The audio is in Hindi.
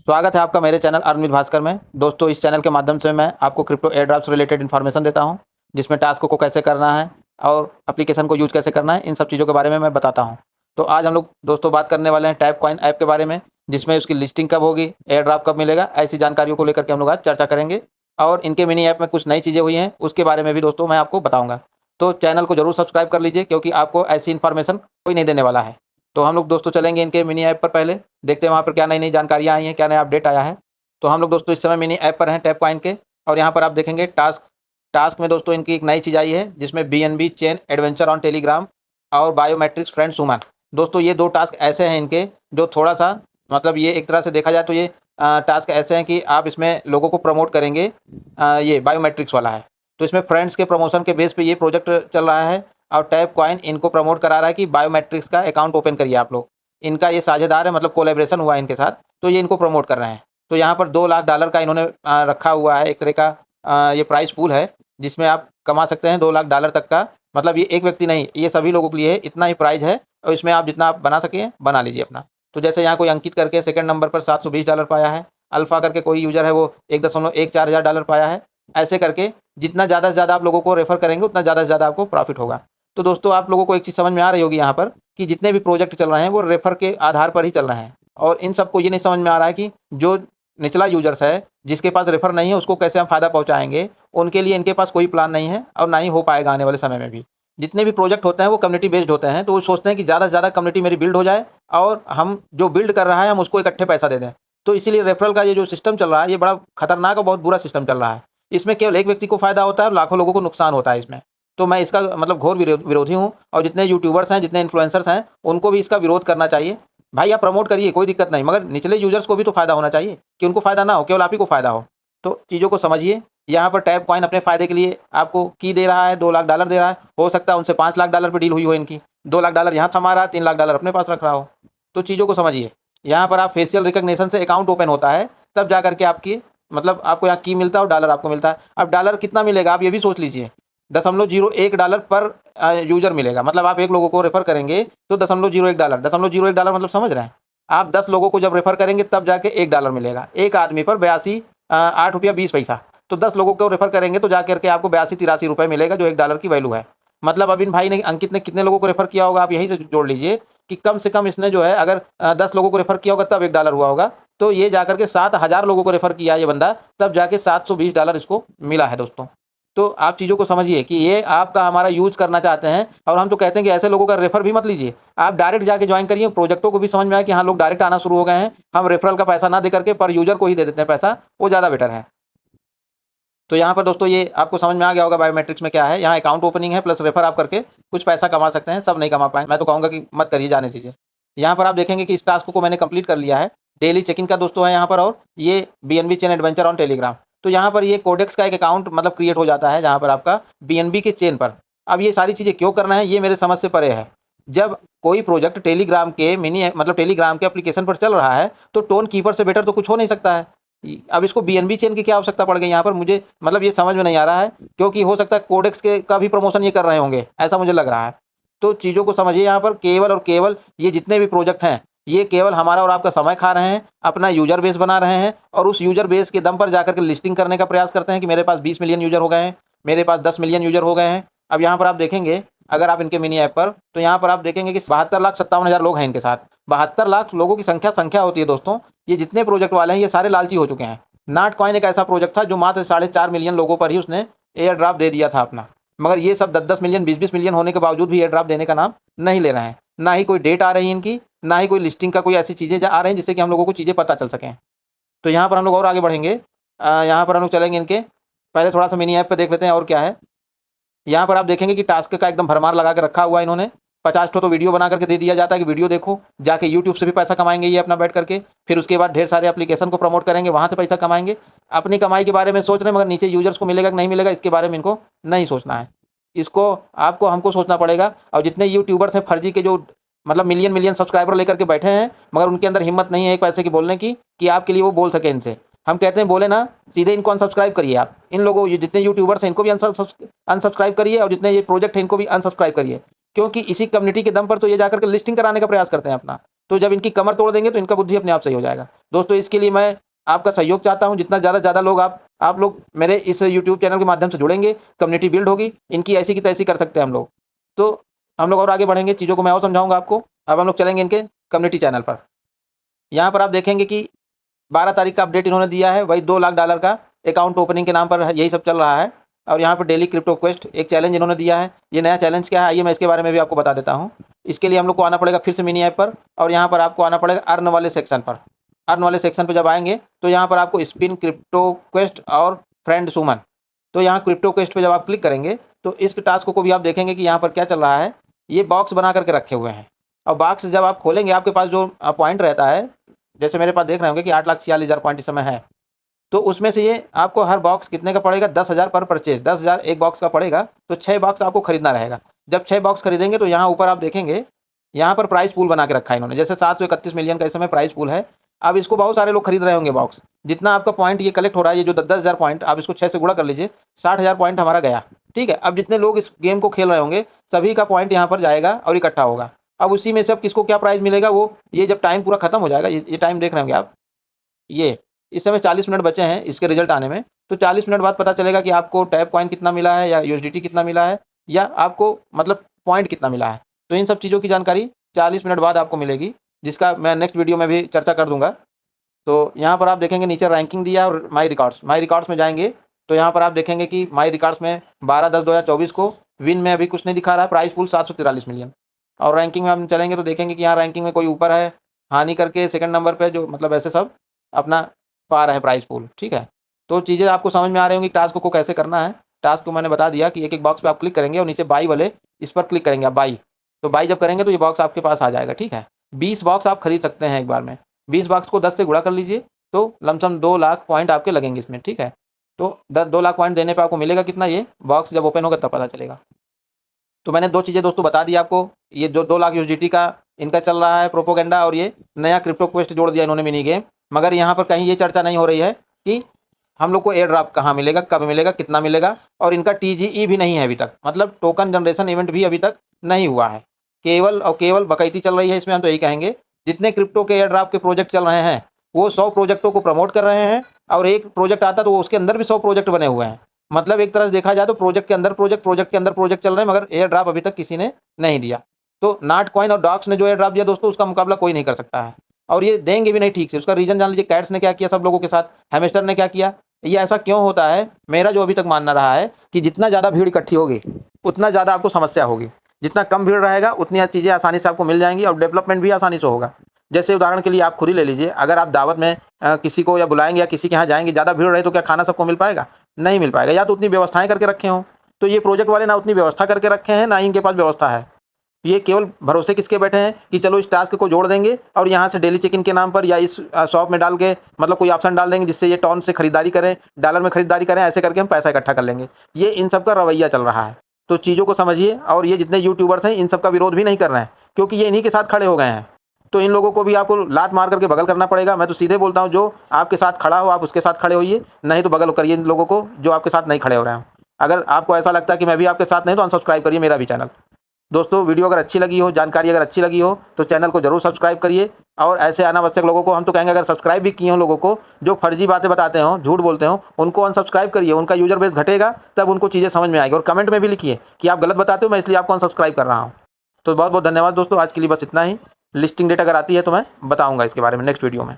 स्वागत है आपका मेरे चैनल अर्नमित भास्कर में। दोस्तों, इस चैनल के माध्यम से मैं आपको क्रिप्टो एयर ड्रॉप से रिलेटेड इन्फॉर्मेशन देता हूं, जिसमें टास्क को कैसे करना है और एप्लीकेशन को यूज कैसे करना है, इन सब चीज़ों के बारे में मैं बताता हूं। तो आज हम लोग दोस्तों बात करने वाले हैं टैप कॉइन ऐप के बारे में, जिसमें उसकी लिस्टिंग कब होगी, एयर ड्रॉप कब मिलेगा, ऐसी जानकारियों को लेकर के हम लोग आज चर्चा करेंगे। और इनके मिनी ऐप में कुछ नई चीज़ें हुई हैं, उसके बारे में भी दोस्तों मैं आपको बताऊँगा। तो चैनल को ज़रूर सब्सक्राइब कर लीजिए, क्योंकि आपको ऐसी इन्फॉर्मेशन कोई नहीं देने वाला है। तो हम लोग दोस्तों चलेंगे इनके मिनी ऐप पर, पहले देखते हैं वहाँ पर क्या नई नई जानकारियाँ आई हैं, क्या नया अपडेट आया है। तो हम लोग दोस्तों इस समय मिनी ऐप पर हैं टैप कॉइन के, और यहाँ पर आप देखेंगे टास्क में दोस्तों इनकी एक नई चीज़ आई है, जिसमें BNB chain adventure on Telegram और बायोमेट्रिक्स फ्रेंड्स ह्यूमन। दोस्तों ये 2 टास्क ऐसे हैं इनके, जो थोड़ा सा मतलब ये एक तरह से देखा जाए तो ये टास्क ऐसे हैं कि आप इसमें लोगों को प्रमोट करेंगे। ये बायोमेट्रिक्स वाला है, तो इसमें फ्रेंड्स के प्रमोशन के बेस पे ये प्रोजेक्ट चल रहा है, और टैप कॉइन इनको प्रमोट करा रहा है कि बायोमेट्रिक्स का अकाउंट ओपन करिए आप लोग। इनका ये साझेदार है, मतलब कोलैबोरेशन हुआ है इनके साथ, तो ये इनको प्रमोट कर रहे हैं। तो यहाँ पर $2 लाख का इन्होंने रखा हुआ है, एक तरह का ये प्राइस पूल है, जिसमें आप कमा सकते हैं $2 लाख तक का। मतलब ये एक व्यक्ति नहीं, ये सभी लोगों के लिए है, इतना ही प्राइस है, और इसमें आप जितना आप बना सकें बना लीजिए अपना। तो जैसे यहाँ कोई अंकित करके सेकंड नंबर पर $720 पाया है, अल्फा करके कोई यूजर है वो $1.14 पाया है। ऐसे करके जितना ज़्यादा से ज़्यादा आप लोगों को रेफर करेंगे, उतना ज़्यादा से ज़्यादा आपको प्रॉफिट होगा। तो दोस्तों आप लोगों को एक चीज़ समझ में आ रही होगी यहाँ पर, कि जितने भी प्रोजेक्ट चल रहे हैं वो रेफर के आधार पर ही चल रहे हैं, और इन सबको ये नहीं समझ में आ रहा है कि जो निचला यूजर्स है, जिसके पास रेफर नहीं है, उसको कैसे हम फ़ायदा पहुँचाएँगे। उनके लिए इनके पास कोई प्लान नहीं है, और ना ही हो पाएगा आने वाले समय में भी। जितने भी प्रोजेक्ट होते हैं वो कम्युनिटी बेस्ड होते हैं, तो वो सोचते हैं कि ज़्यादा से ज़्यादा कम्युनिटी मेरी बिल्ड हो जाए, और हम जो बिल्ड कर रहा है हम उसको इकट्ठे पैसा दे दें। तो इसीलिए रेफरल का ये जो सिस्टम चल रहा है, ये बड़ा खतरनाक और बहुत बुरा सिस्टम चल रहा है। इसमें केवल एक व्यक्ति को फ़ायदा होता है और लाखों लोगों को नुकसान होता है इसमें। तो मैं इसका मतलब घोर विरोधी हूँ, और जितने यूट्यूबर्स हैं, जितने इन्फ्लुएंसर्स हैं, उनको भी इसका विरोध करना चाहिए। भाई आप प्रमोट करिए, कोई दिक्कत नहीं, मगर निचले यूजर्स को भी तो फ़ायदा होना चाहिए, कि उनको फ़ायदा ना हो, केवल आप ही को फ़ायदा हो। तो चीज़ों को समझिए। यहाँ पर टैप कॉइन अपने फ़ायदे के लिए आपको की दे रहा है, $2 लाख दे रहा है। हो सकता है उनसे $5 लाख पे डील हुई हो इनकी, $2 लाख यहाँ थमा रहा है, $3 लाख अपने पास रख रहा हो। तो चीज़ों को समझिए। यहाँ पर आप फेशियल रिकग्निशन से अकाउंट ओपन होता है, तब जा करके आपकी मतलब आपको यहाँ की मिलता है और डॉलर आपको मिलता है। अब डॉलर कितना मिलेगा आप ये भी सोच लीजिए। $0.01 पर यूजर मिलेगा। मतलब आप 1 लोगों को रेफर करेंगे तो $0.01 मतलब समझ रहे हैं। आप 10 लोगों को जब रेफर करेंगे तब जाके $1 मिलेगा। एक आदमी पर 82 ₹8.20। तो 10 लोगों को रेफर करेंगे तो जा करके आपको 82-83 रुपये मिलेगा, जो $1 की वैल्यू है। मतलब अब इन भाई ने, अंकित ने कितने लोगों को रेफर किया होगा, आप यहीं से जोड़ लीजिए कि कम से कम इसने जो है, अगर 10 लोगों को रेफर किया होगा तब $1 हुआ होगा। तो ये जाकर के 7000 लोगों को रेफर किया ये बंदा, तब जाके $720 इसको मिला है दोस्तों। तो आप चीज़ों को समझिए कि ये आपका हमारा यूज़ करना चाहते हैं, और हम तो कहते हैं कि ऐसे लोगों का रेफर भी मत लीजिए। आप डायरेक्ट जाके ज्वाइन करिए। प्रोजेक्टों को भी समझ में आए कि हाँ, लोग डायरेक्ट आना शुरू हो गए हैं, हम रेफरल का पैसा ना दे करके पर यूजर को ही दे देते हैं पैसा, वो ज़्यादा बेटर है। तो यहाँ पर दोस्तों ये आपको समझ में आ गया होगा बायोमेट्रिक्स में क्या है। यहाँ अकाउंट ओपनिंग है, प्लस रेफर आप करके कुछ पैसा कमा सकते हैं। सब नहीं कमा पाए, मैं तो कहूँगा कि मत करिए, जाने दीजिए। यहाँ पर आप देखेंगे कि इस टास्क को मैंने कंप्लीट कर लिया है। डेली चेकिंग का दोस्तों है यहाँ पर, और ये BNB chain adventure on Telegram. तो यहाँ पर ये कोडेक्स का एक अकाउंट मतलब क्रिएट हो जाता है, जहाँ पर आपका बीएनबी के चेन पर। अब ये सारी चीज़ें क्यों करना है, ये मेरे समझ से परे है। जब कोई प्रोजेक्ट टेलीग्राम के मतलब टेलीग्राम के एप्लीकेशन पर चल रहा है, तो टोन कीपर से बेटर तो कुछ हो नहीं सकता है। अब इसको बीएनबी चेन की क्या आवश्यकता पड़ गई यहाँ पर, मुझे मतलब ये समझ में नहीं आ रहा है। क्योंकि हो सकता है कोडेक्स के का भी प्रमोशन ये कर रहे होंगे, ऐसा मुझे लग रहा है। तो चीज़ों को समझिए। यहाँ पर केवल और केवल ये जितने भी प्रोजेक्ट हैं, ये केवल हमारा और आपका समय खा रहे हैं, अपना यूजर बेस बना रहे हैं, और उस यूजर बेस के दम पर जाकर के लिस्टिंग करने का प्रयास करते हैं कि मेरे पास 20 मिलियन यूजर हो गए हैं, मेरे पास 10 मिलियन यूजर हो गए हैं। अब यहाँ पर आप देखेंगे, अगर आप इनके मिनी ऐप पर, तो यहाँ पर आप देखेंगे कि 72,57,000 लोग हैं इनके साथ। 72 लाख लोगों की संख्या होती है दोस्तों। ये जितने प्रोजेक्ट वाले हैं, ये सारे लालची हो चुके हैं। नाट कॉइन एक ऐसा प्रोजेक्ट था जो मात्र 4.5 मिलियन लोगों पर ही उसने एयर ड्रॉप दे दिया था अपना। मगर ये सब 10-10 मिलियन, 20-20 मिलियन होने के बावजूद भी एयर ड्रॉप देने का नाम नहीं ले रहे हैं। ना ही कोई डेट आ रही है इनकी, ना ही कोई लिस्टिंग का कोई ऐसी चीज़ें आ रही हैं जिससे कि हम लोगों को चीज़ें पता चल सकें। तो यहाँ पर हम लोग और आगे बढ़ेंगे। यहाँ पर हम लोग चलेंगे इनके, पहले थोड़ा सा मिनी ऐप पर देख लेते हैं और क्या है। यहाँ पर आप देखेंगे कि टास्क का एकदम भरमार लगा के रखा हुआ है इन्होंने। 50 तो वीडियो बना करके दे दिया जाता है कि वीडियो देखो, जाके यूट्यूब से भी पैसा कमाएंगे ये अपना बैठ करके। फिर उसके बाद ढेर सारे एप्लीकेशन को प्रमोट करेंगे, वहाँ से पैसा कमाएंगे। अपनी कमाई के बारे में सोच रहे हैं, मगर नीचे यूजर्स को मिलेगा कि नहीं मिलेगा, इसके बारे में इनको नहीं सोचना है। इसको आपको हमको सोचना पड़ेगा। और जितने यूट्यूबर्स हैं फर्जी के, जो मतलब मिलियन सब्सक्राइबर लेकर के बैठे हैं, मगर उनके अंदर हिम्मत नहीं है एक पैसे की बोलने की, कि आपके लिए वो बोल सके इनसे। हम कहते हैं बोले ना, सीधे इनको अनसब्सक्राइब करिए आप। इन लोगों, जितने यूट्यूबर्स हैं इनको भी अनसब्सक्राइब करिए, और जितने ये प्रोजेक्ट हैं इनको भी अनसब्सक्राइब करिए। क्योंकि इसी कम्युनिटी के दम पर तो ये जाकर के लिस्टिंग कराने का प्रयास करते हैं अपना। तो जब इनकी कमर तोड़ देंगे तो इनका बुद्धि अपने आप सही हो जाएगा। दोस्तों इसके लिए मैं आपका सहयोग चाहता हूँ, जितना ज़्यादा से ज़्यादा लोग आप लोग मेरे इस यूट्यूब चैनल के माध्यम से जुड़ेंगे, कम्युनिटी बिल्ड होगी, इनकी ऐसी की तैसी कर सकते हैं हम लोग। तो हम लोग और आगे बढ़ेंगे, चीज़ों को मैं और समझाऊंगा आपको। अब हम लोग चलेंगे इनके कम्युनिटी चैनल पर। यहाँ पर आप देखेंगे कि 12 तारीख का अपडेट इन्होंने दिया है, वही $2 लाख का अकाउंट ओपनिंग के नाम पर यही सब चल रहा है। और यहाँ पर डेली क्रिप्टो क्वेस्ट एक चैलेंज इन्होंने दिया है। ये नया चैलेंज क्या है, आइए मैं इसके बारे में भी आपको बता देता हूँ। इसके लिए हम लोग को आना पड़ेगा फिर से मिनी ऐप पर, और यहाँ पर आपको आना पड़ेगा अर्न वाले सेक्शन पर। अर्न वाले सेक्शन पर जब आएंगे तो यहाँ पर आपको स्पिन, क्रिप्टो क्वेस्ट और फ्रेंड सुमन, तो यहाँ क्रिप्टो क्वेस्ट पर जब आप क्लिक करेंगे तो इस टास्क को भी आप देखेंगे कि यहाँ पर क्या चल रहा है। ये बॉक्स बना करके रखे हुए हैं, और बॉक्स जब आप खोलेंगे आपके पास जो पॉइंट रहता है, जैसे मेरे पास देख रहे होंगे कि 8,46,000 पॉइंट इस समय है, तो उसमें से ये आपको हर बॉक्स कितने का पड़ेगा, 10,000 पर परचेज, 10,000 एक बॉक्स का पड़ेगा। तो 6 बॉक्स आपको खरीदना रहेगा। जब 6 बॉक्स खरीदेंगे तो यहाँ ऊपर आप देखेंगे, यहाँ पर प्राइस पूल बना के रखा है इन्होंने, जैसे 731 मिलियन का इस समय प्राइस पूल है। अब इसको बहुत सारे लोग खरीद रहे होंगे बॉक्स। जितना आपका पॉइंट ये कलेक्ट हो रहा है, ये जो 10,000 पॉइंट, आप इसको 6 से गुणा कर लीजिए, 60,000 पॉइंट हमारा गया। ठीक है, अब जितने लोग इस गेम को खेल रहे होंगे सभी का पॉइंट यहाँ पर जाएगा और इकट्ठा होगा। अब उसी में से अब किसको क्या प्राइस मिलेगा, वो ये जब टाइम पूरा खत्म हो जाएगा, ये टाइम देख रहे होंगे आप, ये इस समय 40 मिनट बचे हैं इसके रिजल्ट आने में। तो 40 मिनट बाद पता चलेगा कि आपको टैप कॉइन कितना मिला है, या यूएसडीटी कितना मिला है, या आपको मतलब पॉइंट कितना मिला है। तो इन सब चीज़ों की जानकारी 40 मिनट बाद आपको मिलेगी, जिसका मैं नेक्स्ट वीडियो में भी चर्चा कर दूंगा। तो यहाँ पर आप देखेंगे नीचे रैंकिंग दिया और माई रिकॉर्ड्स में जाएंगे तो यहाँ पर आप देखेंगे कि माई रिकॉर्ड्स में 12/10/2024 को विन में अभी कुछ नहीं दिखा रहा है, प्राइस पूल 743 मिलियन। और रैंकिंग में हम चलेंगे तो देखेंगे कि यहाँ रैंकिंग में कोई ऊपर है, हानि करके सेकंड नंबर पे, जो मतलब ऐसे सब अपना पा रहे हैं प्राइस पूल। ठीक है, तो चीज़ें आपको समझ में आ रही होंगी। टास्क को कैसे करना है, टास्क को मैंने बता दिया कि एक एक बॉक्स पे आप क्लिक करेंगे और नीचे बाई वाले इस पर क्लिक करेंगे आप, बाई। तो बाई जब करेंगे तो ये बॉक्स आपके पास आ जाएगा। ठीक है, 20 बॉक्स आप खरीद सकते हैं एक बार में। 20 बॉक्स को 10 से गुणा कर लीजिए तो लमसम 2 लाख पॉइंट आपके लगेंगे इसमें। ठीक है, तो 2 लाख पॉइंट देने पर आपको मिलेगा कितना, ये बॉक्स जब ओपन होगा तब पता चलेगा। तो मैंने 2 चीज़ें दोस्तों बता दी आपको, ये जो 2 लाख यूएसडीटी का इनका चल रहा है प्रोपोगेंडा, और ये नया क्रिप्टो क्वेस्ट जोड़ दिया इन्होंने मिनी गेम। मगर यहाँ पर कहीं ये चर्चा नहीं हो रही है कि हम लोग को एयर ड्रॉप कहाँ मिलेगा, कब मिलेगा, कितना मिलेगा, और इनका टीजीई भी नहीं है अभी तक, मतलब टोकन जनरेशन इवेंट भी अभी तक नहीं हुआ है। केवल और केवल बकैती चल रही है इसमें। हम तो यही कहेंगे, जितने क्रिप्टो के एयर ड्रॉप के प्रोजेक्ट चल रहे हैं वो 100 प्रोजेक्टों को प्रमोट कर रहे हैं, और एक प्रोजेक्ट आता तो उसके अंदर भी 100 प्रोजेक्ट बने हुए हैं। मतलब एक तरह से देखा जाए तो प्रोजेक्ट के अंदर प्रोजेक्ट, प्रोजेक्ट के अंदर प्रोजेक्ट चल रहे हैं, मगर एयर ड्रॉप अभी तक किसी ने नहीं दिया। तो नाट कॉइन और डॉक्स ने जो एयर ड्रॉप दिया दोस्तों, उसका मुकाबला कोई नहीं कर सकता है, और ये देंगे भी नहीं ठीक से। उसका रीजन जान लीजिए, कैट्स ने क्या किया सब लोगों के साथ, हैमस्टर ने क्या किया। ये ऐसा क्यों होता है, मेरा जो अभी तक मानना रहा है कि जितना ज़्यादा भीड़ इकट्ठी होगी उतना ज़्यादा आपको समस्या होगी, जितना कम भीड़ रहेगा उतनी चीज़ें आसानी से आपको मिल जाएंगी, और डेवलपमेंट भी आसानी से होगा। जैसे उदाहरण के लिए आप खुद ही ले लीजिए, अगर आप दावत में किसी को या बुलाएंगे या किसी के यहाँ जाएंगे, ज़्यादा भीड़ रहे तो क्या खाना सबको मिल पाएगा, नहीं मिल पाएगा। या तो उतनी व्यवस्थाएं करके रखे हों, तो ये प्रोजेक्ट वाले ना उतनी व्यवस्था करके रखे हैं, ना ही इनके पास व्यवस्था है। ये केवल भरोसे किसके बैठे हैं कि चलो इस टास्क को जोड़ देंगे और यहाँ से डेली चेक इन के नाम पर या इस शॉप में डाल के, मतलब कोई ऑप्शन डाल देंगे जिससे ये टॉन से खरीदारी करें, डॉलर में खरीदारी करें, ऐसे करके हम पैसा इकट्ठा कर लेंगे। ये इन सब का रवैया चल रहा है। तो चीज़ों को समझिए, और ये जितने यूट्यूबर्स हैं इन सब का विरोध भी नहीं कर रहे हैं, क्योंकि ये इन्हीं के साथ खड़े हो गए हैं। तो इन लोगों को भी आपको लात मार करके बगल करना पड़ेगा। मैं तो सीधे बोलता हूँ, जो आपके साथ खड़ा हो आप उसके साथ खड़े होइए, नहीं तो बगल करिए इन लोगों को जो आपके साथ नहीं खड़े हो रहे हैं। अगर आपको ऐसा लगता है कि मैं भी आपके साथ नहीं, तो अनसब्सक्राइब करिए मेरा भी चैनल। दोस्तों वीडियो अगर अच्छी लगी हो, जानकारी अगर अच्छी लगी हो, तो चैनल को जरूर सब्सक्राइब करिए। और ऐसे अनावश्यक लोगों को हम तो कहेंगे, अगर सब्सक्राइब भी किए हों लोगों को जो फर्जी बातें बताते हों, झूठ बोलते हों, उनको अनसब्सक्राइब करिए। उनका यूजर बेस घटेगा, तब उनको चीज़ें समझ में आएगी। और कमेंट में भी लिखिए कि आप गलत बताते हो, मैं इसलिए आपको अनसब्सक्राइब कर रहा हूँ। तो बहुत बहुत धन्यवाद दोस्तों, आज के लिए बस इतना ही। लिस्टिंग डेट अगर आती है तो मैं बताऊँगा इसके बारे में नेक्स्ट वीडियो में।